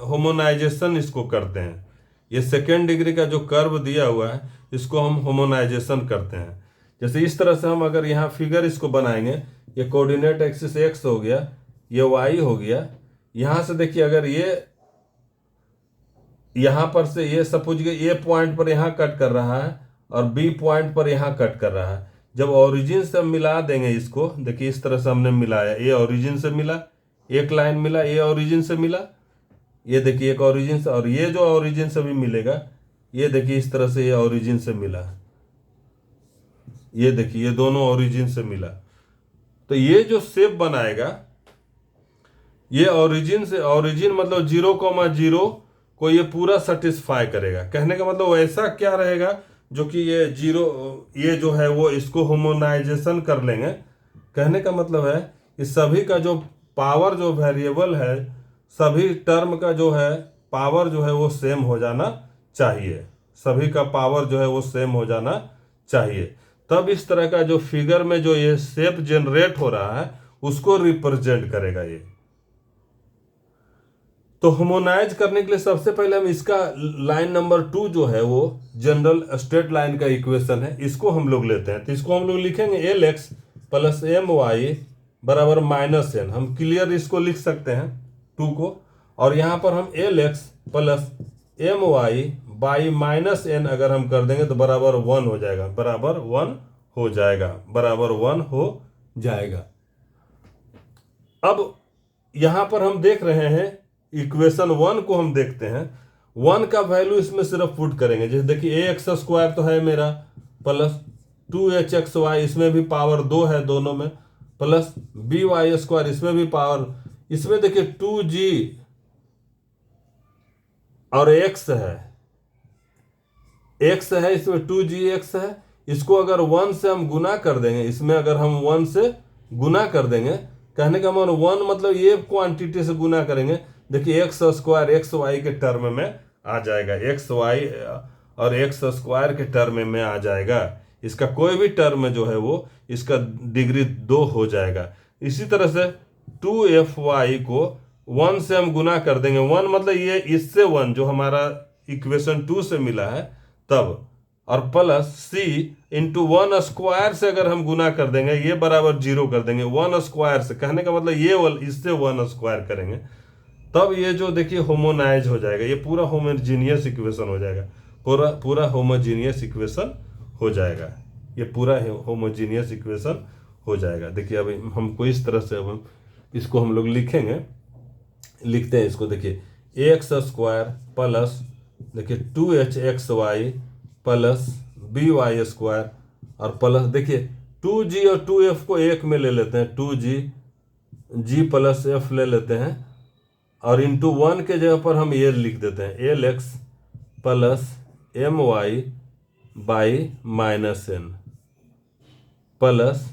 होमोनाइजेशन इसको करते हैं। ये सेकेंड डिग्री का जो कर्व दिया हुआ है इसको हम होमोनाइजेशन करते हैं। जैसे इस तरह से हम अगर यहाँ फिगर इसको बनाएंगे, ये कोऑर्डिनेट एक्सिस एक्स हो गया, ये वाई हो गया। यहाँ से देखिए अगर ये यहाँ पर से ये सपोज ए पॉइंट पर यहाँ कट कर रहा है और बी पॉइंट पर यहाँ कट कर रहा है, जब ओरिजिन से हम मिला देंगे इसको, देखिए इस तरह से हमने मिलाया, ये ओरिजिन से मिला, एक लाइन मिला, ये ओरिजिन से मिला, ये देखिए एक ओरिजिन से, और ये जो ओरिजिन से भी मिलेगा, ये देखिए इस तरह से ये ओरिजिन से मिला, ये देखिए ये दोनों ओरिजिन से मिला। तो ये जो शेप बनाएगा ये ओरिजिन से, ओरिजिन मतलब 0,0 को ये पूरा सेटिस्फाई करेगा। कहने का मतलब ऐसा क्या रहेगा जो कि ये 0 ये जो है वो इसको होमोनाइजेशन कर लेंगे। कहने का मतलब है कि सभी का जो पावर जो वेरिएबल है, सभी टर्म का जो है पावर जो है वो सेम हो जाना चाहिए, सभी का पावर जो है वो सेम हो जाना चाहिए। तब इस तरह का जो फिगर में जो ये शेप जनरेट हो रहा है उसको रिप्रेजेंट करेगा ये। तो होमोनाइज करने के लिए सबसे पहले हम इसका लाइन नंबर 2 जो है वो जनरल स्ट्रेट लाइन का इक्वेशन है, इसको हम लोग लेते हैं। तो इसको हम लोग लिखेंगे LX प्लस MY बराबर -n। हम क्लियर इसको लिख सकते हैं 2 को, और यहाँ पर हम LX plus MY by -n अगर हम कर देंगे तो बराबर 1 हो जाएगा, बराबर 1 हो जाएगा, बराबर 1 हो जाएगा। अब यहाँ पर हम देख रहे हैं इक्वेशन 1 को हम देखते हैं। 1 का वैल्यू इसमें सिर्फ पुट करेंगे। जैसे देखिए ax² तो है मेरा, प्लस 2hxy, इसमें भी पावर 2 है दोनों में, प्लस by² इसमें भी पावर, इसमें देखिए 2g और x है, x है इसमें 2gx है। इसको अगर 1 से हम गुना कर देंगे, इसमें अगर हम 1 से गुना कर देंगे, कहने का मतलब 1 मतलब ये क्वांटिटी से गुना करेंगे, देखिए x² xy के टर्म में आ जाएगा, xy और x² के टर्म में आ जाएगा। इसका कोई भी टर्म जो है वो इसका डिग्री 2 हो जाएगा। इसी तरह से 2fy को 1 से हम गुना कर देंगे, 1 मतलब ये इससे 1 जो हमारा इक्वेशन 2 से मिला है तब, और प्लस c इंटू 1² से अगर हम गुना कर देंगे ये बराबर 0 कर देंगे 1² से। कहने का मतलब ये इससे 1² करेंगे तब ये जो देखिए होमोनाइज हो जाएगा, ये पूरा होमोजीनियस इक्वेशन हो जाएगा, पूरा होमोजीनियस इक्वेशन हो जाएगा, ये पूरा होमोजीनियस इक्वेशन हो जाएगा। देखिए अब हमको इस तरह से अब इसको हम लोग लिखेंगे, लिखते हैं इसको। देखिए ax² प्लस देखिए 2hxy प्लस by² और प्लस देखिए 2g और 2f को एक में ले लेते हैं, 2g प्लस f ले लेते हैं, और इंटू 1 के जगह पर हम ये लिख देते हैं LX plus MY by -n, plus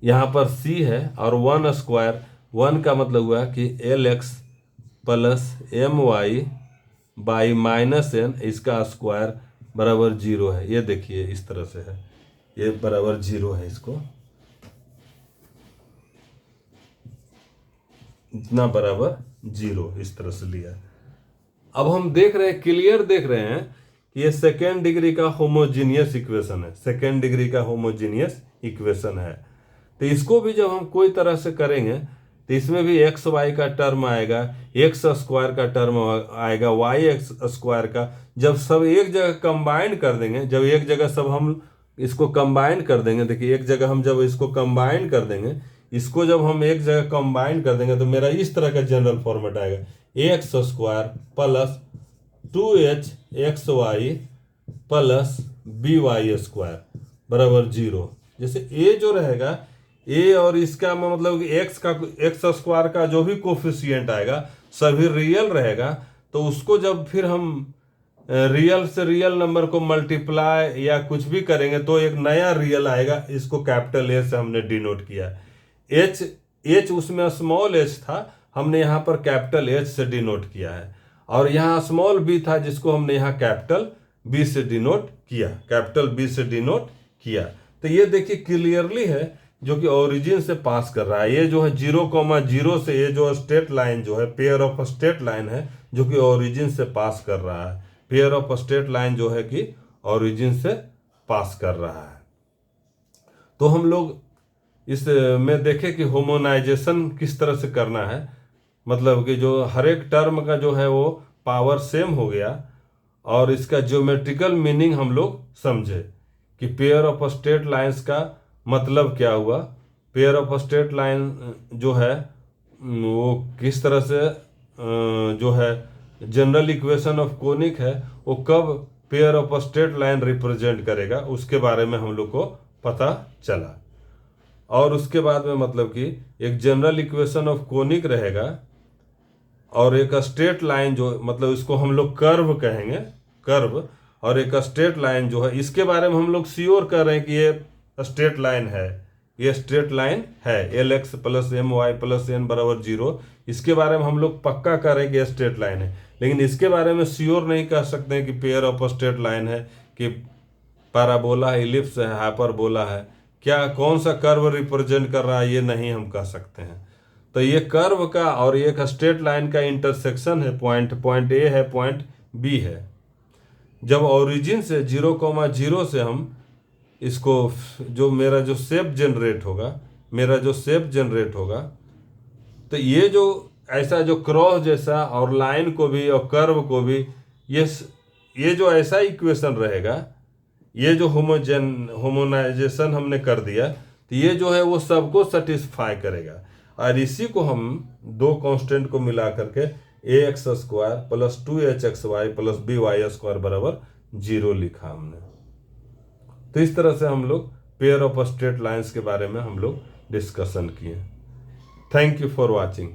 यहाँ पर c है और 1² 1 का मतलब हुआ कि LX plus MY by -n, इसका स्क्वायर बराबर 0 है। ये देखिए इस तरह से है, ये बराबर 0 है, इसको इतना बराबर 0 इस तरह से लिया। अब हम देख रहे हैं, क्लियर देख रहे हैं कि ये सेकेंड डिग्री का होमोजीनियस इक्वेशन है, सेकेंड डिग्री का होमोजीनियस इक्वेशन है। तो इसको भी जब हम कोई तरह से करेंगे तो इसमें भी xy का टर्म आएगा, x² का टर्म आएगा, y² का, जब सब एक जगह कंबाइन कर देंगे, जब एक जगह सब हम इसको कंबाइन कर देंगे, देखिए एक जगह हम जब इसको कंबाइन कर देंगे, इसको जब हम एक जगह कंबाइन कर देंगे तो मेरा इस तरह का जनरल फॉर्मेट आएगा, ax² plus 2hxy plus by² बराबर 0। जैसे a जो रहेगा a और इसका मतलब x² का जो भी कोफिशिएंट आएगा सभी रियल रहेगा, तो उसको जब फिर हम रियल से रियल नंबर को मल्टीप्लाई या कुछ भी करेंगे तो एक नया रियल आएगा, इसको कैपिटल A से हमने डिनोट किया। h एच उसमें स्मॉल एच था, हमने यहाँ पर कैपिटल एच से डिनोट किया है, और यहाँ स्मॉल बी था जिसको हमने यहाँ कैपिटल बी से डिनोट किया, कैपिटल बी से डिनोट किया। तो ये देखिए क्लियरली है जो कि ओरिजिन से पास कर रहा है। ये जो है 0,0 से ये जो स्ट्रेट लाइन जो है पेयर ऑफ स्ट्रेट लाइन है जो कि ओरिजिन से पास कर रहा है, पेयर ऑफ स्ट्रेट लाइन जो है कि ओरिजिन से पास कर रहा है। तो हम लोग इस में देखें कि होमोनाइजेशन किस तरह से करना है, मतलब कि जो हर एक टर्म का जो है वो पावर सेम हो गया, और इसका ज्योमेट्रिकल मीनिंग हम लोग समझे कि पेयर ऑफ स्ट्रेट लाइंस का मतलब क्या हुआ। पेयर ऑफ स्ट्रेट लाइन जो है वो किस तरह से जो है जनरल इक्वेशन ऑफ कोनिक है वो कब pair of straight line represent करेगा, उसके बारे में हम लोग को पता चला। और उसके बाद में मतलब कि एक जनरल इक्वेशन ऑफ कोनिक रहेगा और एक स्ट्रेट लाइन जो मतलब इसको हम लोग कर्व कहेंगे, कर्व, और एक स्ट्रेट लाइन जो है इसके बारे में हम लोग श्योर कर रहे हैं कि ये स्ट्रेट लाइन है, ये स्ट्रेट लाइन है, LX + MY + N = 0, इसके बारे में हम लोग पक्का कर रहे हैं कि ये स्ट्रेट लाइन है। लेकिन इसके बारे में श्योर नहीं कह सकते हैं कि पेयर ऑफ स्ट्रेट लाइन है, कि पैराबोला है, इलिप्स है, हाइपरबोला है, क्या कौन सा कर्व रिप्रेजेंट कर रहा है ये नहीं हम कह सकते हैं। तो ये कर्व का और एक स्ट्रेट लाइन का इंटरसेक्शन है, पॉइंट ए है, पॉइंट बी है। जब ओरिजिन से 0,0 से हम इसको जो मेरा जो शेप जनरेट होगा, तो ये जो ऐसा जो क्रॉस जैसा और लाइन को भी और कर्व को भी ये जो ऐसा इक्वेशन रहेगा, ये जो होमोनाइजेशन हमने कर दिया, तो ये जो है वो सबको सेटिस्फाई करेगा। और इसी को हम दो कांस्टेंट को मिला करके ax² + 2hxy + by² = 0 लिखा हमने। तो इस तरह से हम लोग पेयर ऑफ स्ट्रेट लाइंस के बारे में हम लोग डिस्कशन किए। Thank you for watching.